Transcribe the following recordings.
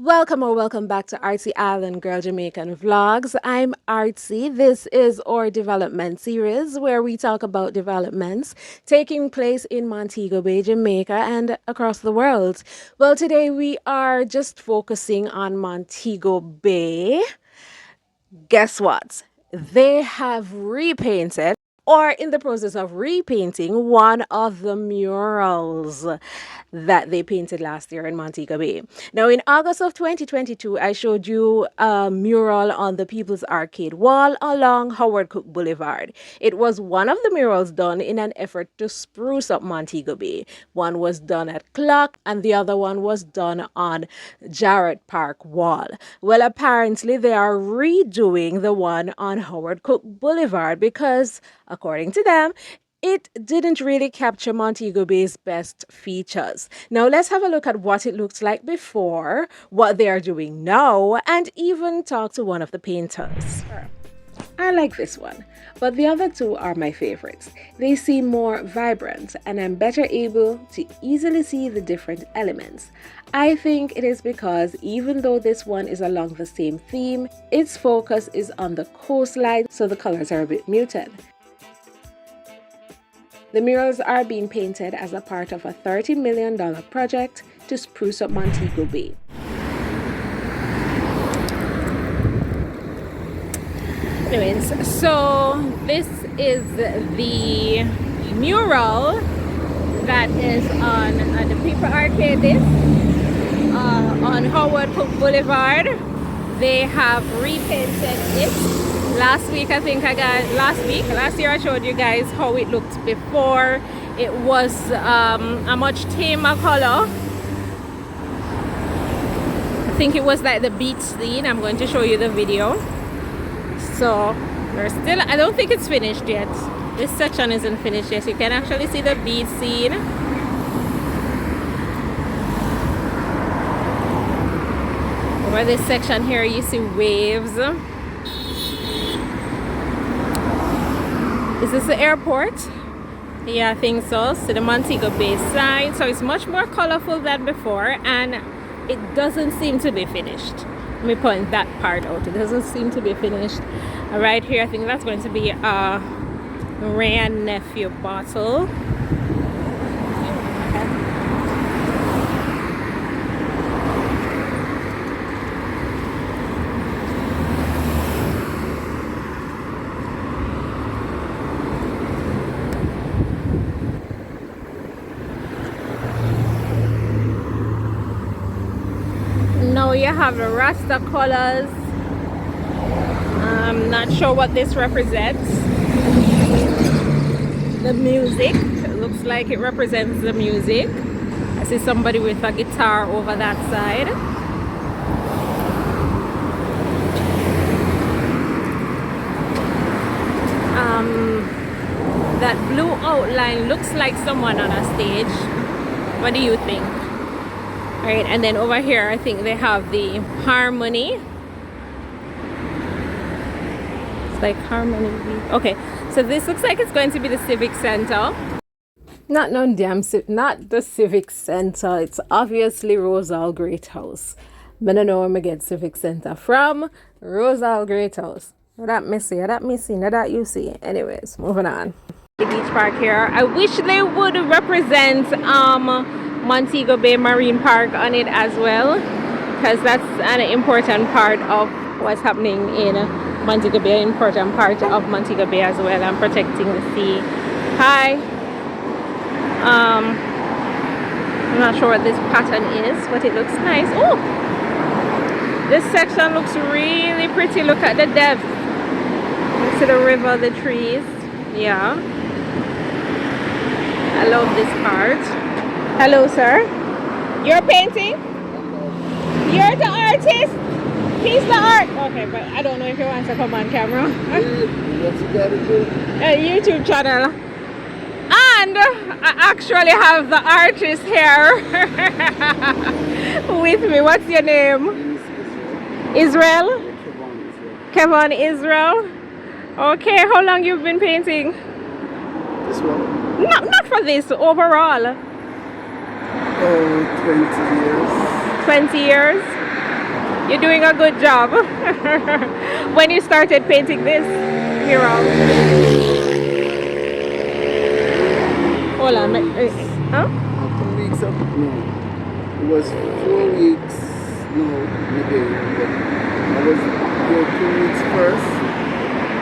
Welcome or welcome back to Artsy Island Girl Jamaican Vlogs. I'm Artsy. This is our development series where we talk about developments taking place in Montego Bay, Jamaica, and across the world. Well, today we are just focusing on Montego Bay. Guess what? They have repainted or in the process of repainting one of the murals that they painted last year in Montego Bay. Now, in August of 2022, I showed you a mural on the People's Arcade wall along Howard Cook Boulevard. It was one of the murals done in an effort to spruce up Montego Bay. One was done at Clock and the other one was done on Jarrett Park Wall. Well, apparently they are redoing the one on Howard Cook Boulevard because, according to them, it didn't really capture Montego Bay's best features. Now let's have a look at what it looked like before, what they are doing now, and even talk to one of the painters. I like this one, but the other two are my favorites. They seem more vibrant and I'm better able to easily see the different elements. I think it is because even though this one is along the same theme, its focus is on the coastline, so the colors are a bit muted. The murals are being painted as a part of a $30 million project to spruce up Montego Bay. Anyways, so this is the mural that is on the People Arcade on Howard Cook Boulevard. They have repainted it. Last year I showed you guys how it looked before. It was a much tamer color. I think it was like the beach scene. I'm going to show you the video. So I don't think it's finished yet. This section isn't finished yet. You can actually see the beach scene. Over this section here you see waves. Is this the airport? Yeah, I think so. So the Montego Bay side. So it's much more colorful than before and it doesn't seem to be finished. Let me point that part out. It doesn't seem to be finished. Right here, I think that's going to be a Rand Nephew bottle. Now you have the Rasta colors. I'm not sure what this represents. The music, it looks like it represents the music. I see somebody with a guitar over that side. That blue outline looks like someone on a stage. What do you think? All right, and then over here I think they have the harmony. It's like harmony. Okay, so this looks like it's going to be the Civic Center. Not the Civic Center. It's obviously Rosal Great House. I don't know where I get Civic Center from. Rosal Great House. That missing, that you see. Anyways, moving on. The beach park here. I wish they would represent Montego Bay Marine Park on it as well, because that's an important part of what's happening in Montego Bay, important part of Montego Bay as well, and protecting the sea. Hi. I'm not sure what this pattern is, but it looks nice. Oh, this section looks really pretty. Look at the depth. You see the river, the trees. Yeah, I love this part. Hello, sir. You're painting? You're the artist? He's the art. Okay, but I don't know if he wants to come on camera. What's you gotta do? A YouTube channel. And I actually have the artist here with me. What's your name? Israel? Kevin Israel. Okay, how long you've been painting? This one? Not for this, overall. Oh, 20 years. 20 years? You're doing a good job. When you started painting this mural? Hold on. Huh? 2 weeks of no. It was 4 weeks. No, maybe. But I was there 2 weeks first.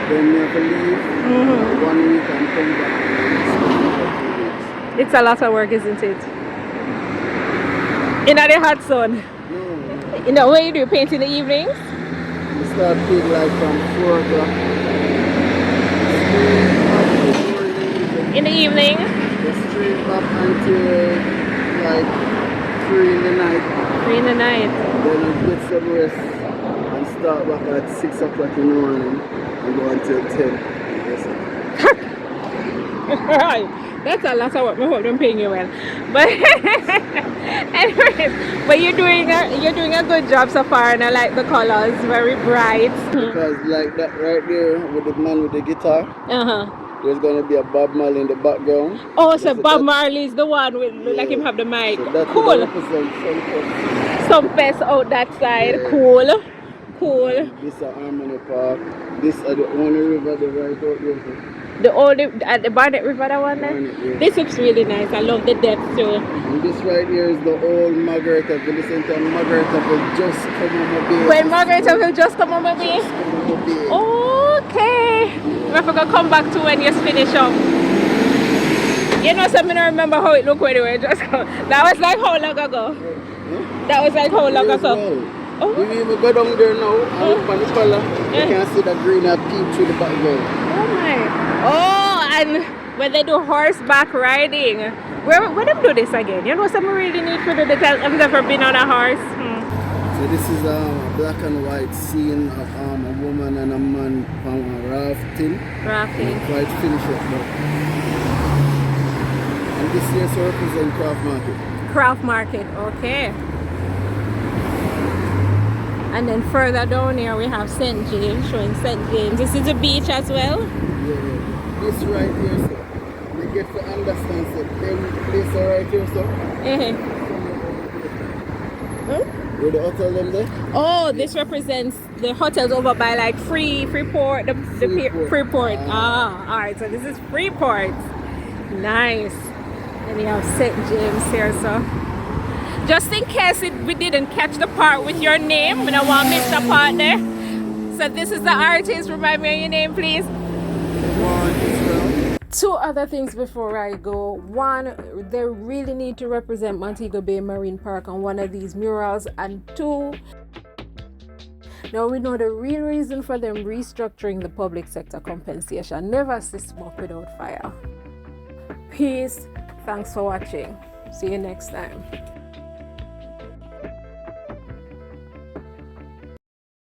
Then never leave. 1 week and come back. So 2 weeks. It's a lot of work, isn't it? In the hot sun. No. You know, when you do paint in the evenings? We start painting like from 4 o'clock. In the evening? Just straight up until like 3 in the night. 3 in the night. Then I get some rest and start back at 6 o'clock in the morning and go until 10. Yes, Right. That's a lot of work. I hope I'm paying you well. But anyways, but you're doing a good job so far, and I like the colors, very bright. because like that right there with the man with the guitar, there's gonna be a Bob Marley in the background. Oh, so Bob Marley is the one with like him have the mic. So that Cool. represents Some fest out that side. Yeah. Cool. Cool. This is Harmony Park. This is the only river the right out there. The old at the Barnet River, that one there. Barnet, yeah. This looks really nice. I love the depth too. And this right here is the old Margaretaville. If you listen to Margaretaville just come on my bay. When Margaretaville just come on my way. Just come on my bay. Okay. I forgot come back to when you finish up. You know something, I remember how it looked when you were just go. That was like how long ago? Huh? That was like how long Yes, ago? well. Oh. If you even go down there now and look on the color, you can see the green and peep through the background. Oh my. Oh, and when they do horseback riding. Where them do this again? You know something really need to do this. I've never been on a horse. So this is a black and white scene of a woman and a man from a rafting. Rafting. Quite finish it, but and this here so represent craft market. Craft market, okay. And then further down here we have St. James, showing St. James. This is a beach as well? Yeah. This right here, so you get to understand so this right here, so where the hotel them there? Oh, this represents the hotels over by like Freeport, Freeport. Alright, so this is Freeport. Nice. And you have St. James here, so just in case we didn't catch the part with your name, we don't want to miss the part there. So this is the artist. Remind me of your name, please. Two other things before I go. One, they really need to represent Montego Bay Marine Park on one of these murals. And two, now we know the real reason for them restructuring the public sector compensation. Never see smoke without fire. Peace. Thanks for watching. See you next time.